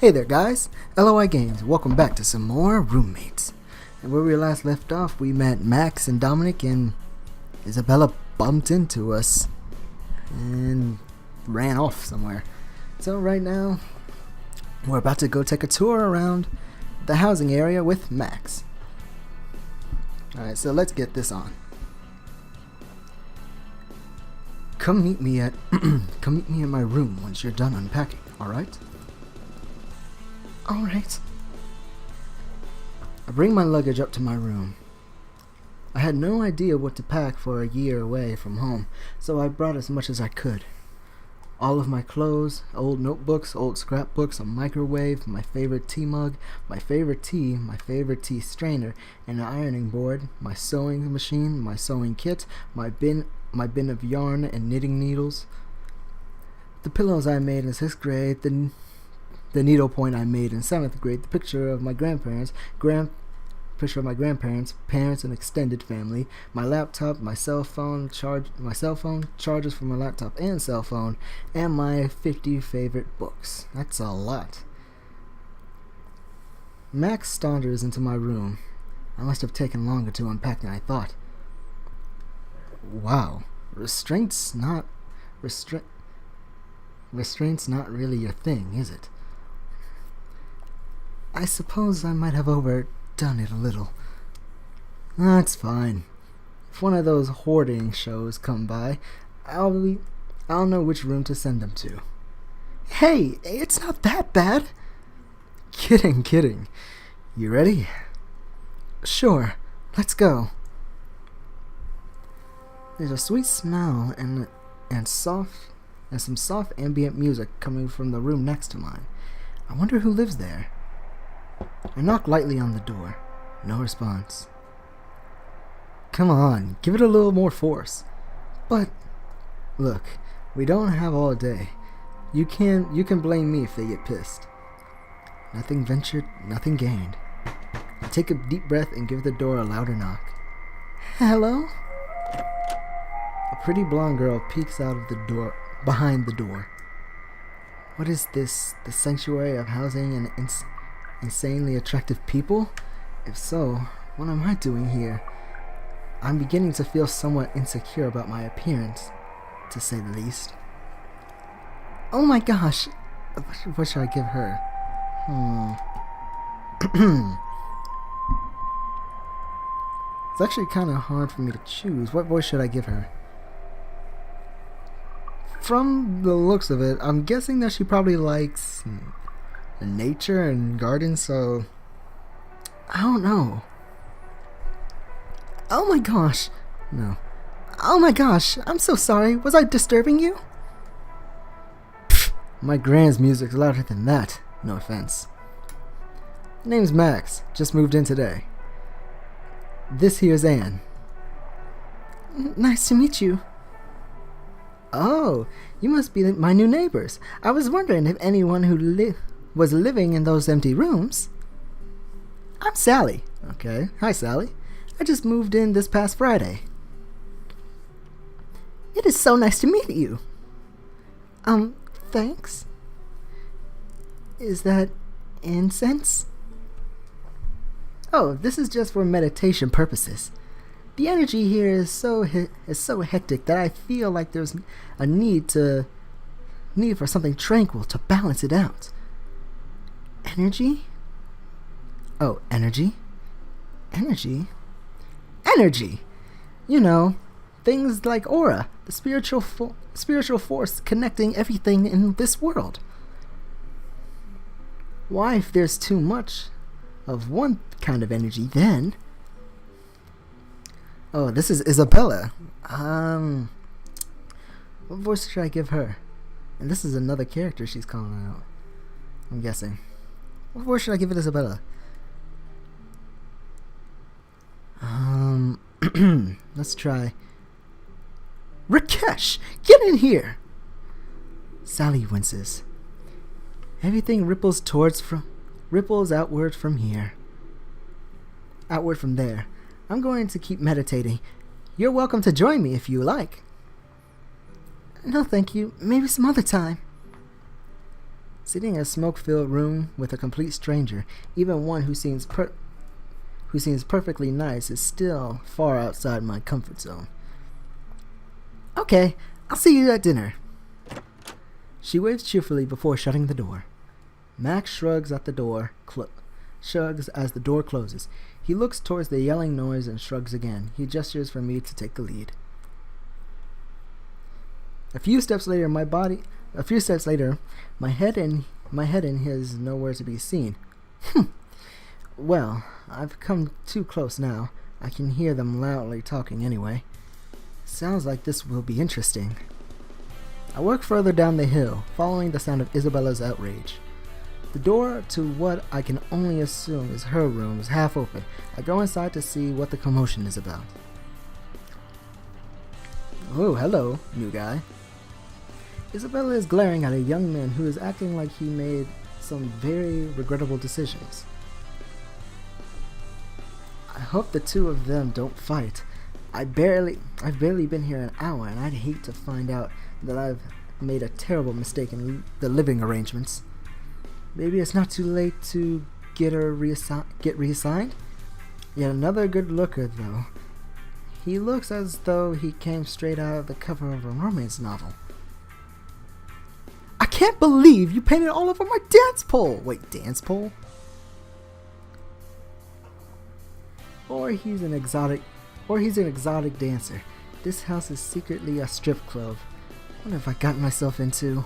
Hey there guys, LOI Games, welcome back to some more Roommates. And where we last left off, we met Max and Dominic, and Isabella bumped into us and ran off somewhere. So right now, we're about to go take a tour around the housing area with Max. Alright, so let's get this on. Come meet me at my room once you're done unpacking, alright? Alright. I bring my luggage up to my room. I had no idea what to pack for a year away from home, so I brought as much as I could. All of my clothes, old notebooks, old scrapbooks, a microwave, my favorite tea mug, my favorite tea strainer, and an ironing board, my sewing machine, my sewing kit, my bin of yarn and knitting needles, the pillows I made in 6th grade, the needlepoint I made in 7th grade, the picture of my grandparents, parents and extended family, my laptop, my cell phone, chargers for my laptop and cell phone, and my 50 favorite books. That's a lot. Max saunters into my room. I must have taken longer to unpack than I thought. Wow, restraint's not really your thing, is it? I suppose I might have overdone it a little. That's fine. If one of those hoarding shows come by, I'll know which room to send them to. Hey, it's not that bad. Kidding. You ready? Sure, let's go. There's a sweet smell and some soft ambient music coming from the room next to mine. I wonder who lives there. I knock lightly on the door. No response. Come on, give it a little more force. But look, we don't have all day. You can blame me if they get pissed. Nothing ventured, nothing gained. I take a deep breath and give the door a louder knock. Hello? A pretty blonde girl peeks out of the door behind the door. What is this? The sanctuary of housing and insanely attractive people? If so, what am I doing here? I'm beginning to feel somewhat insecure about my appearance, to say the least. Oh my gosh! What should I give her? It's actually kind of hard for me to choose. What voice should I give her? From the looks of it, I'm guessing that she probably likes nature and gardens, so I don't know. Oh my gosh. No. Oh my gosh, I'm so sorry. Was I disturbing you? Pfft, my grand's music's louder than that. No offense. Name's Max. Just moved in today. This here's Anne. Nice to meet you. Oh, you must be my new neighbors. I was wondering if anyone who was living in those empty rooms. I'm Sally. Okay, hi Sally. I just moved in this past Friday. It is so nice to meet you. Thanks. Is that incense? Oh, this is just for meditation purposes. The energy here is so hectic that I feel like there's a need for something tranquil to balance it out. Energy? Oh, energy? Energy? Energy! You know, things like aura, the spiritual force connecting everything in this world. Why, if there's too much of one kind of energy, then... Oh, this is Isabella. What voice should I give her? And this is another character she's calling out, I'm guessing. What voice should I give it, Isabella? Let's try Rakesh, get in here. Sally winces. Everything ripples outward from here. Outward from there. I'm going to keep meditating. You're welcome to join me if you like. No, thank you. Maybe some other time. Sitting in a smoke-filled room with a complete stranger, even one who seems perfectly nice, is still far outside my comfort zone. Okay, I'll see you at dinner. She waves cheerfully before shutting the door. Max shrugs as the door closes. He looks towards the yelling noise and shrugs again. He gestures for me to take the lead. A few steps later, my head and his nowhere to be seen. Well, I've come too close now. I can hear them loudly talking anyway. Sounds like this will be interesting. I walk further down the hill, following the sound of Isabella's outrage. The door to what I can only assume is her room is half open. I go inside to see what the commotion is about. Oh, hello, new guy. Isabella is glaring at a young man who is acting like he made some very regrettable decisions. I hope the two of them don't fight. I've barely been here an hour, and I'd hate to find out that I've made a terrible mistake in the living arrangements. Maybe it's not too late to get reassigned? Yet another good looker, though. He looks as though he came straight out of the cover of a romance novel. I can't believe you painted all over my dance pole! Wait, dance pole? Or he's an exotic dancer. This house is secretly a strip club. What have I gotten myself into?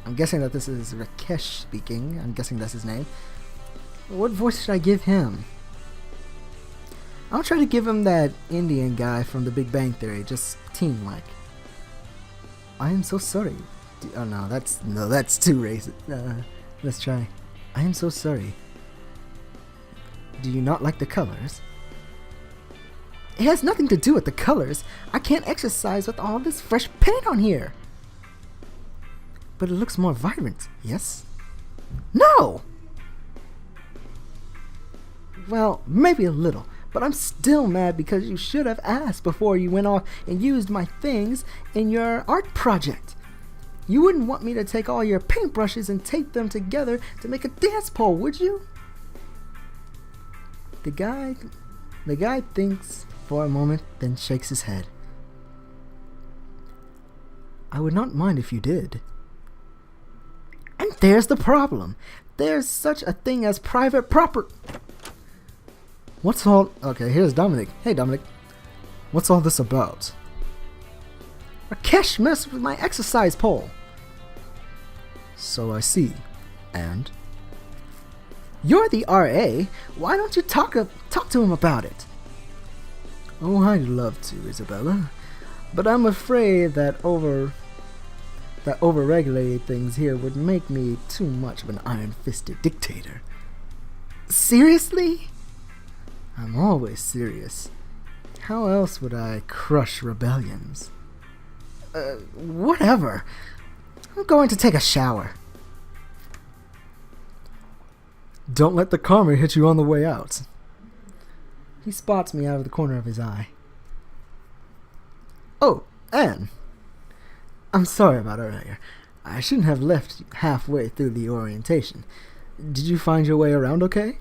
I'm guessing that this is Rakesh speaking. I'm guessing that's his name. What voice should I give him? I'll try to give him that Indian guy from The Big Bang Theory, just teen-like. I am so sorry. Oh no, that's too racist. Let's try. I am so sorry. Do you not like the colors? It has nothing to do with the colors. I can't exercise with all this fresh paint on here. But it looks more vibrant, yes? No! Well, maybe a little, but I'm still mad because you should have asked before you went off and used my things in your art project. You wouldn't want me to take all your paintbrushes and tape them together to make a dance pole, would you? The guy thinks for a moment, then shakes his head. I would not mind if you did. And there's the problem. There's such a thing as private property. What's all... Okay, here's Dominic. Hey, Dominic. What's all this about? Rakesh messed with my exercise pole. So I see. And? You're the RA. Why don't you talk to him about it? Oh, I'd love to, Isabella. But I'm afraid that overregulating things here would make me too much of an iron-fisted dictator. Seriously? I'm always serious. How else would I crush rebellions? Whatever. I'm going to take a shower. Don't let the karma hit you on the way out. He spots me out of the corner of his eye. Oh, Anne. I'm sorry about earlier. I shouldn't have left halfway through the orientation. Did you find your way around okay?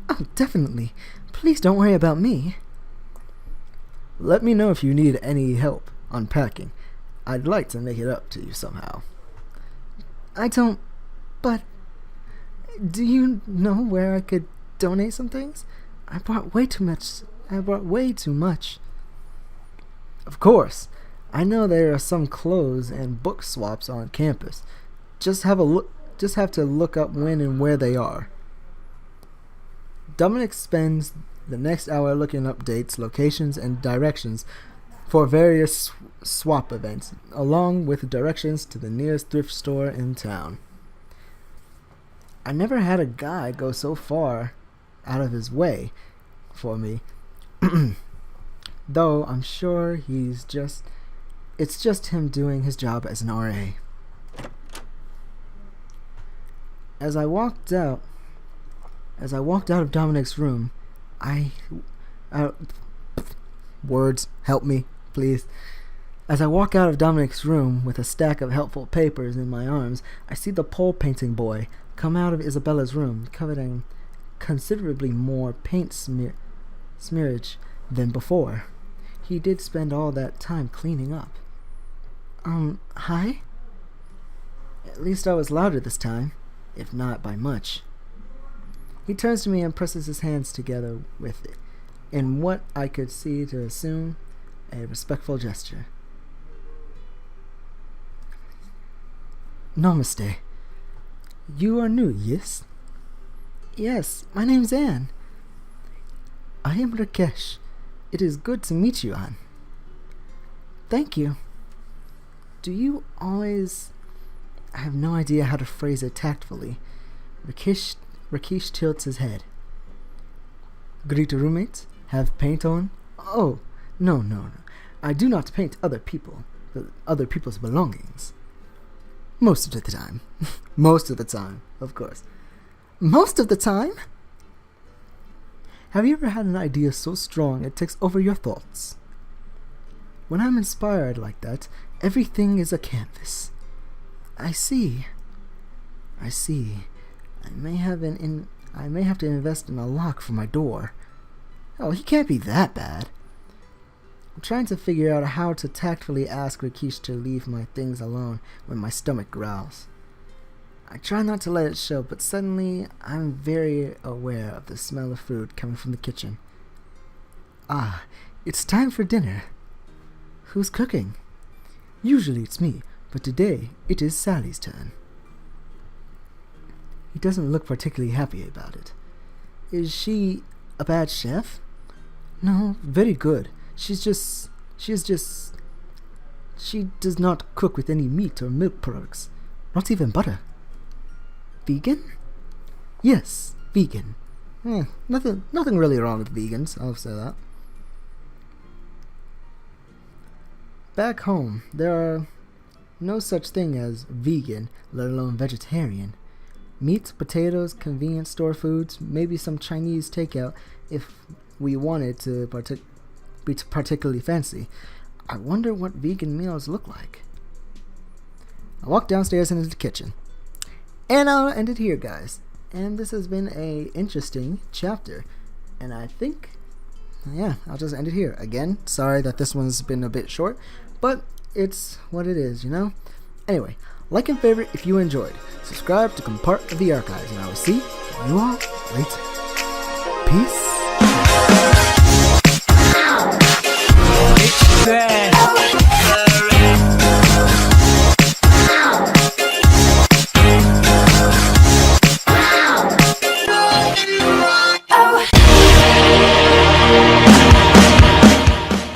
Oh, definitely. Please don't worry about me. Let me know if you need any help unpacking. I'd like to make it up to you somehow. I don't... But... Do you know where I could donate some things? I brought way too much. Of course. I know there are some clothes and book swaps on campus. Just have to look up when and where they are. Dominic spends the next hour looking up dates, locations, and directions for various swap events, along with directions to the nearest thrift store in town. I never had a guy go so far out of his way for me. Though I'm sure it's just him doing his job as an RA. As I walked out of Dominic's room, words, help me, please. As I walk out of Dominic's room with a stack of helpful papers in my arms, I see the pole painting boy come out of Isabella's room, covered in considerably more paint smearage than before. He did spend all that time cleaning up. Hi? At least I was louder this time, if not by much. He turns to me and presses his hands together with it, in what I could see to assume a respectful gesture. Namaste. You are new, yes? Yes, my name's Anne. I am Rakesh. It is good to meet you, Anne. Thank you. Do you always... I have no idea how to phrase it tactfully. Rakesh tilts his head. Greet roommates? Have paint on? Oh, no. I do not paint other people's belongings. Most of the time. Most of the time, of course. Most of the time? Have you ever had an idea so strong it takes over your thoughts? When I'm inspired like that, everything is a canvas. I see. I may have to invest in a lock for my door. Oh, he can't be that bad. I'm trying to figure out how to tactfully ask Rakesh to leave my things alone when my stomach growls. I try not to let it show, but suddenly I'm very aware of the smell of food coming from the kitchen. Ah, it's time for dinner. Who's cooking? Usually it's me, but today it is Sally's turn. He doesn't look particularly happy about it. Is she a bad chef? No, very good. She does not cook with any meat or milk products, not even butter. Vegan? Yes, vegan. Nothing really wrong with vegans, I'll say that. Back home, there are no such thing as vegan, let alone vegetarian. Meat, potatoes, convenience store foods, maybe some Chinese takeout if we wanted to be particularly fancy. I wonder what vegan meals look like. I walk downstairs into the kitchen. And I'll end it here, guys. And this has been a interesting chapter. And I think, I'll just end it here. Again, sorry that this one's been a bit short, but it's what it is, you know? Anyway, like and favorite if you enjoyed. Subscribe to become part of the archives, and I will see you all later. Peace.